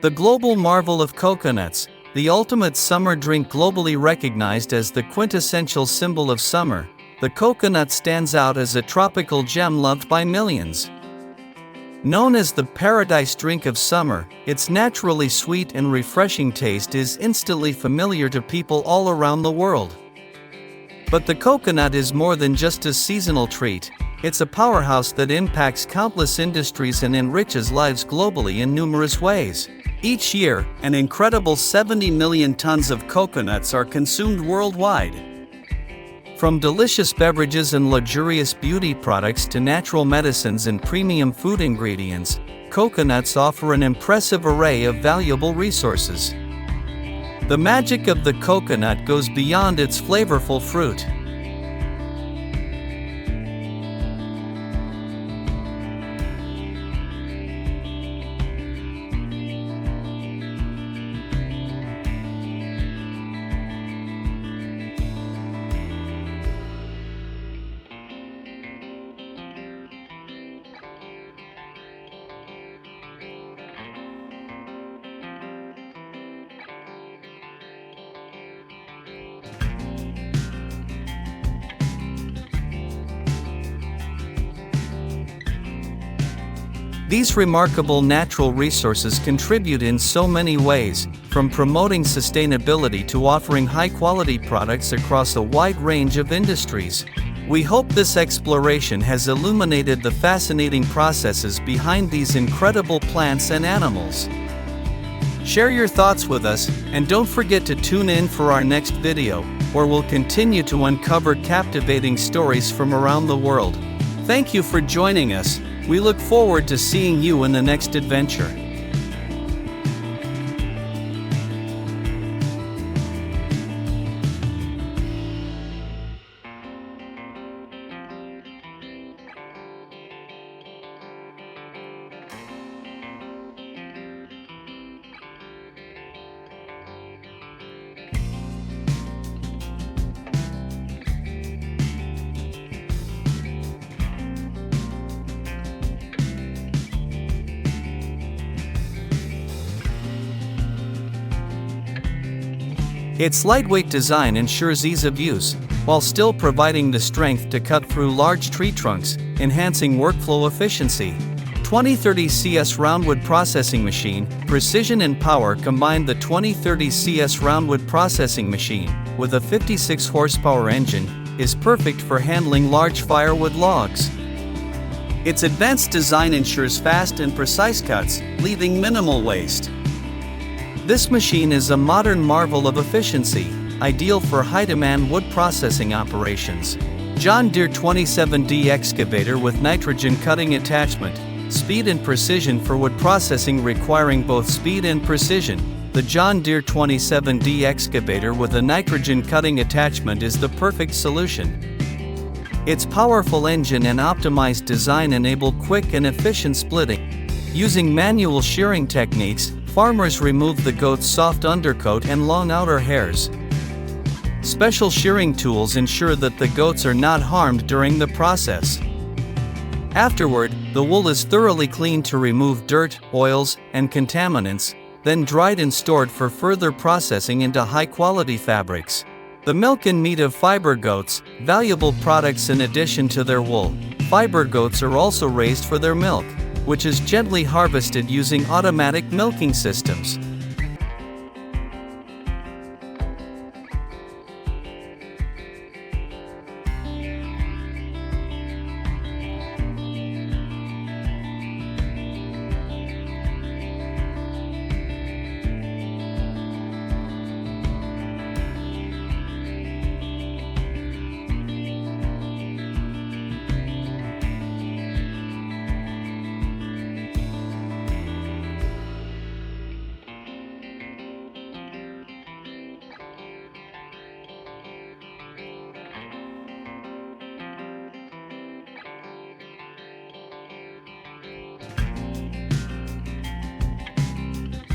The global marvel of coconuts, the ultimate summer drink globally recognized as the quintessential symbol of summer, the coconut stands out as a tropical gem loved by millions. Known as the paradise drink of summer, its naturally sweet and refreshing taste is instantly familiar to people all around the world. But the coconut is more than just a seasonal treat. It's a powerhouse that impacts countless industries and enriches lives globally in numerous ways. Each year, an incredible 70 million tons of coconuts are consumed worldwide. From delicious beverages and luxurious beauty products to natural medicines and premium food ingredients, coconuts offer an impressive array of valuable resources. The magic of the coconut goes beyond its flavorful fruit. These remarkable natural resources contribute in so many ways, from promoting sustainability to offering high-quality products across a wide range of industries. We hope this exploration has illuminated the fascinating processes behind these incredible plants and animals. Share your thoughts with us, and don't forget to tune in for our next video, where we'll continue to uncover captivating stories from around the world. Thank you for joining us. We look forward to seeing you in the next adventure. Its lightweight design ensures ease of use, while still providing the strength to cut through large tree trunks, enhancing workflow efficiency. 2030 CS Roundwood Processing Machine, precision and power combine. The 2030 CS Roundwood Processing Machine, with a 56 horsepower engine, is perfect for handling large firewood logs. Its advanced design ensures fast and precise cuts, leaving minimal waste. This machine is a modern marvel of efficiency, ideal for high-demand wood processing operations. John Deere 27D excavator with nitrogen cutting attachment, speed and precision for wood processing requiring both speed and precision. The John Deere 27D excavator with a nitrogen cutting attachment is the perfect solution. Its powerful engine and optimized design enable quick and efficient splitting. Using manual shearing techniques, farmers remove the goat's soft undercoat and long outer hairs. Special shearing tools ensure that the goats are not harmed during the process. Afterward, the wool is thoroughly cleaned to remove dirt, oils, and contaminants, then dried and stored for further processing into high-quality fabrics. The milk and meat of fiber goats, valuable products in addition to their wool. Fiber goats are also raised for their milk, which is gently harvested using automatic milking systems.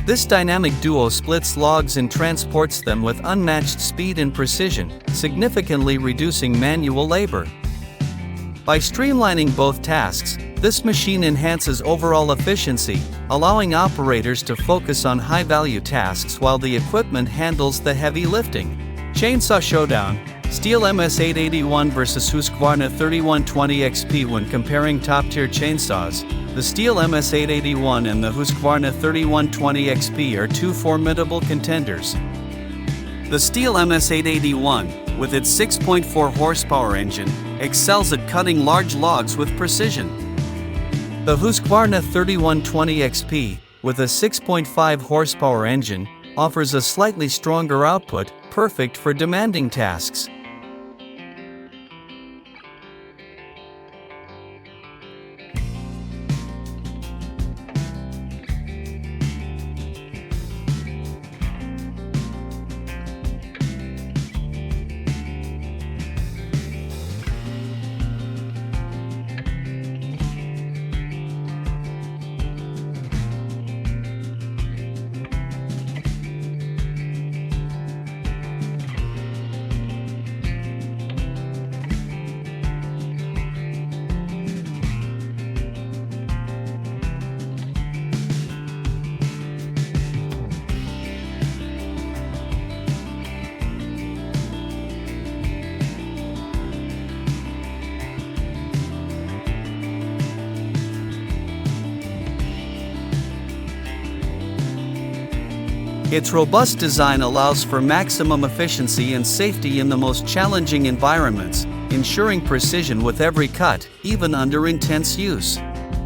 This dynamic duo splits logs and transports them with unmatched speed and precision, significantly reducing manual labor. By streamlining both tasks, This machine enhances overall efficiency, allowing operators to focus on high-value tasks while the equipment handles the heavy lifting. Chainsaw Showdown: Stihl MS881 vs Husqvarna 3120XP. When comparing top-tier chainsaws, the Stihl MS881 and the Husqvarna 3120XP are two formidable contenders. The Stihl MS881, with its 6.4 horsepower engine, excels at cutting large logs with precision. The Husqvarna 3120XP, with a 6.5 horsepower engine, offers a slightly stronger output, perfect for demanding tasks. Its robust design allows for maximum efficiency and safety in the most challenging environments, ensuring precision with every cut, even under intense use.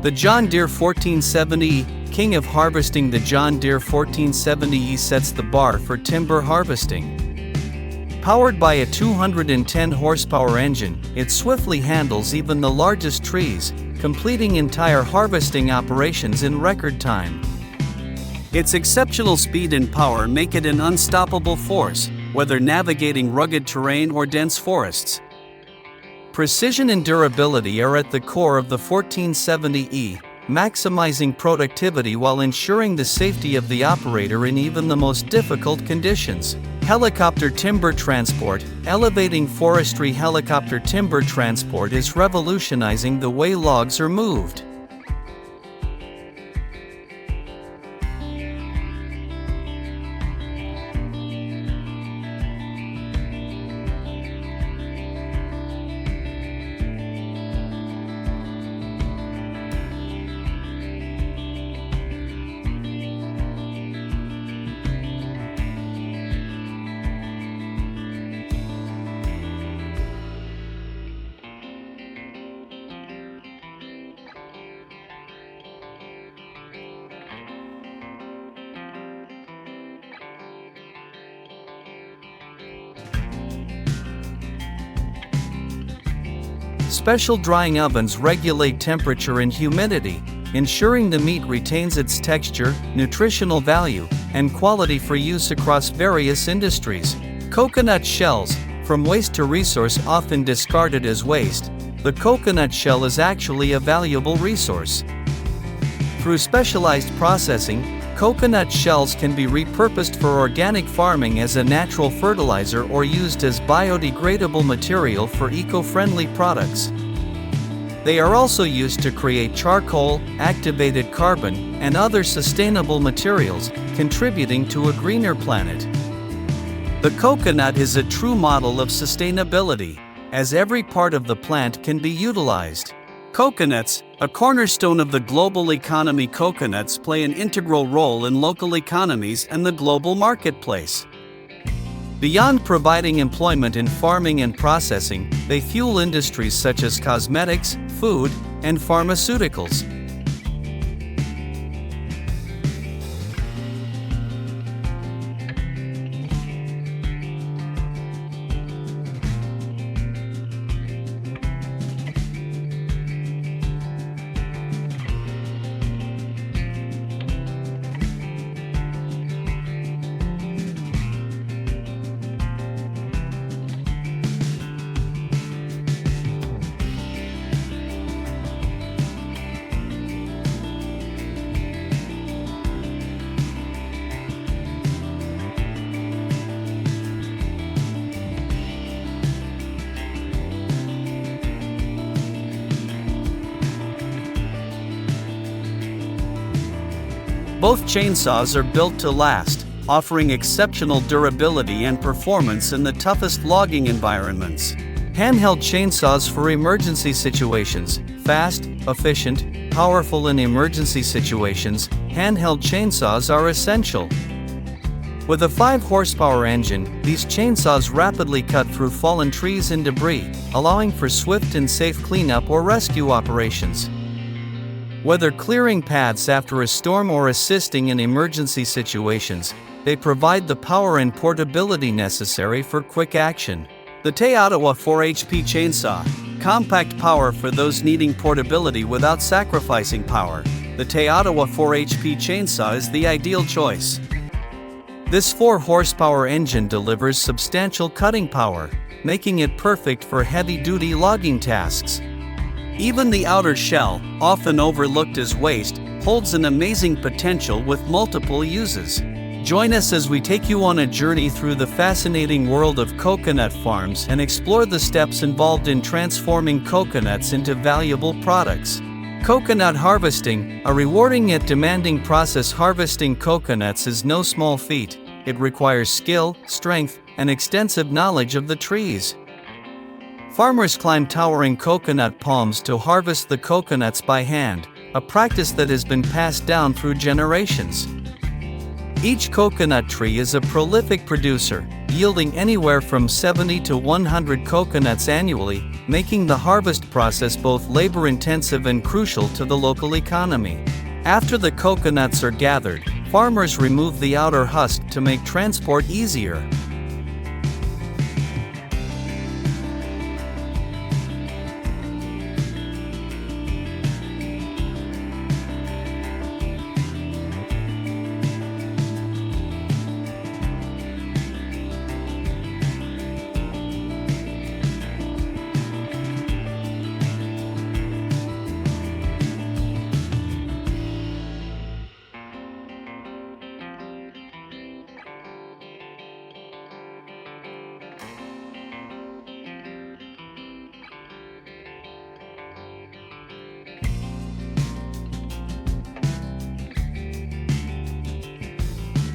The John Deere 1470E, king of harvesting. The John Deere 1470E sets the bar for timber harvesting. Powered by a 210 horsepower engine, it swiftly handles even the largest trees, completing entire harvesting operations in record time. Its exceptional speed and power make it an unstoppable force, whether navigating rugged terrain or dense forests. Precision and durability are at the core of the 1470E, maximizing productivity while ensuring the safety of the operator in even the most difficult conditions. Helicopter timber transport: elevating forestry. Helicopter timber transport is revolutionizing the way logs are moved. Special drying ovens regulate temperature and humidity, ensuring the meat retains its texture, nutritional value, and quality for use across various industries. Coconut shells: from waste to resource. Often discarded as waste, the coconut shell is actually a valuable resource. Through specialized processing, coconut shells can be repurposed for organic farming as a natural fertilizer or used as biodegradable material for eco-friendly products. They are also used to create charcoal, activated carbon, and other sustainable materials, contributing to a greener planet. The coconut is a true model of sustainability, as every part of the plant can be utilized. Coconuts, a cornerstone of the global economy. Coconuts play an integral role in local economies and the global marketplace. Beyond providing employment in farming and processing, they fuel industries such as cosmetics, food, and pharmaceuticals. Both chainsaws are built to last, offering exceptional durability and performance in the toughest logging environments. Handheld chainsaws for emergency situations. Fast, efficient, powerful in emergency situations, handheld chainsaws are essential. With a 5-horsepower engine, these chainsaws rapidly cut through fallen trees and debris, allowing for swift and safe cleanup or rescue operations. Whether clearing paths after a storm or assisting in emergency situations, they provide the power and portability necessary for quick action. The Toyota 4HP chainsaw. Compact power for those needing portability without sacrificing power. The Toyota 4HP chainsaw is the ideal choice. This 4-horsepower engine delivers substantial cutting power, making it perfect for heavy-duty logging tasks. Even the outer shell, often overlooked as waste, holds an amazing potential with multiple uses. Join us as we take you on a journey through the fascinating world of coconut farms and explore the steps involved in transforming coconuts into valuable products. Coconut harvesting, a rewarding yet demanding process. Harvesting coconuts is no small feat. It requires skill, strength, and extensive knowledge of the trees. Farmers climb towering coconut palms to harvest the coconuts by hand, a practice that has been passed down through generations. Each coconut tree is a prolific producer, yielding anywhere from 70 to 100 coconuts annually, making the harvest process both labor-intensive and crucial to the local economy. After the coconuts are gathered, farmers remove the outer husk to make transport easier.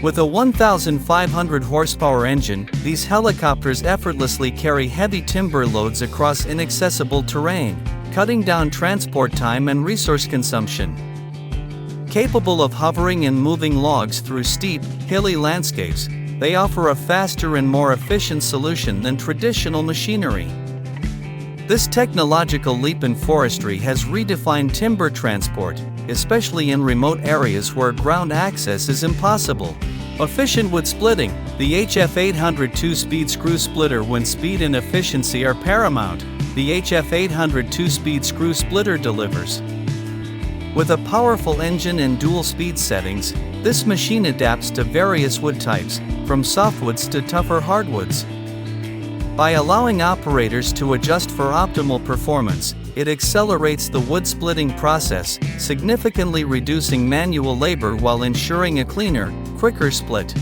With a 1,500 horsepower engine, these helicopters effortlessly carry heavy timber loads across inaccessible terrain, cutting down transport time and resource consumption. Capable of hovering and moving logs through steep, hilly landscapes, they offer a faster and more efficient solution than traditional machinery. This technological leap in forestry has redefined timber transport, especially in remote areas where ground access is impossible. Efficient wood splitting. The HF800 2-speed screw splitter. When speed and efficiency are paramount, the HF800 2-speed screw splitter delivers. With a powerful engine and dual speed settings, this machine adapts to various wood types, from softwoods to tougher hardwoods. By allowing operators to adjust for optimal performance, it accelerates the wood splitting process, significantly reducing manual labor while ensuring a cleaner, quicker split.